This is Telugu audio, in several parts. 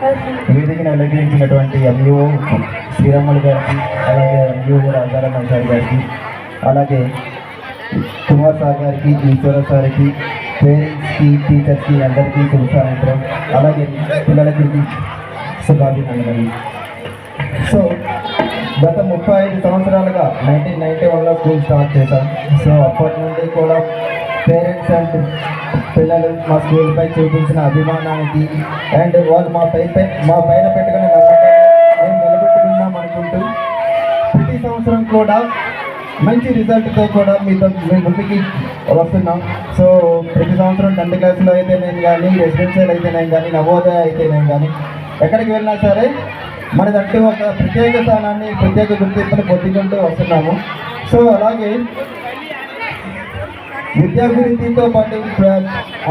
వేదికను అలంకరించినటువంటి ఎంఈఓ శ్రీరాములు గారికి, అలాగే ఎంఈఓ రాజారామ సార్ గారికి, అలాగే కుమార్ సార్ గారికి, ఈశ్వర సార్కి, పేరెంట్స్కి, టీచర్స్కి అందరికీ శుభ సాయంత్రం. అలాగే పిల్లలకి శుభాభినందనలు. సో గత 35 సంవత్సరాలుగా 1991లో స్కూల్ స్టార్ట్ చేశాం. సో అప్పటి నుండి కూడా పేరెంట్స్ అండ్ పిల్లలు మా స్కూల్పై చూపించిన అభిమానానికి అండ్ వాళ్ళు మా పైన పెట్టుకునే నమ్మకాన్ని మేము నిలబెట్టుకున్నాం అనుకుంటూ ప్రతి సంవత్సరం కూడా మంచి రిజల్ట్తో కూడా మీ ముందుకి వస్తున్నాం. సో ప్రతి సంవత్సరం 10th క్లాస్లో అయితే నేను కానీ, రెసిడెన్షియల్ అయితే నేను కానీ, నవోదయ అయితే నేను కానీ, ఎక్కడికి వెళ్ళినా సరే మనదంటూ ఒక ప్రత్యేక స్థానాన్ని, ప్రత్యేక గుర్తింపును పొందుకుంటూ వస్తున్నాము. సో అలాగే విద్యాభివృద్ధితో పాటు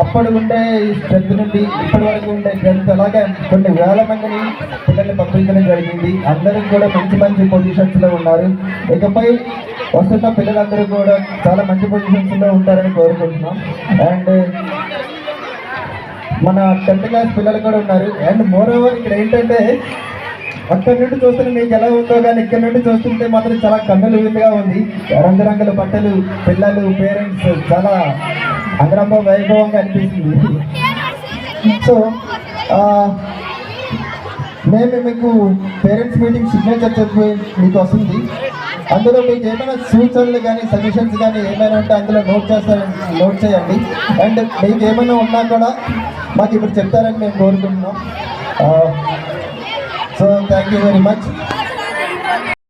అప్పటి ఉండే స్ట్రెంత్ నుండి ఇప్పటి వరకు ఉండే స్ట్రెంత్ అలాగే కొన్ని వేల మందిని పిల్లల్ని పంపించడం జరిగింది. అందరూ కూడా మంచి మంచి పొజిషన్స్లో ఉన్నారు. ఇకపై వస్తున్న పిల్లలందరూ కూడా చాలా మంచి పొజిషన్స్లో ఉంటారని కోరుకుంటున్నాం. అండ్ మన 10th క్లాస్ పిల్లలు కూడా ఉన్నారు. అండ్ మోరోవర్ ఇక్కడ ఏంటంటే అక్కడి నుండి చూస్తుంటే మీకు ఎలా ఉందో కానీ ఇక్కడ నుండి చూస్తుంటే మాత్రం చాలా కన్నులు విందుగా ఉంది. రంగురంగుల బట్టలు, పిల్లలు, పేరెంట్స్ చాలా అంగరంగ వైభవంగా అనిపిస్తుంది. సో మేము మీకు పేరెంట్స్ మీటింగ్ సిగ్నేచర్ చెప్పి మీకు వస్తుంది. అందులో మీకు ఏమైనా సూచనలు కానీ, సజెషన్స్ కానీ ఏమైనా ఉంటే అందులో నోట్ చేయండి. అండ్ మీకు ఏమైనా ఉన్నా కూడా మాకు ఇప్పుడు చెప్తారని మేము కోరుకుంటున్నాం. So thank you very much.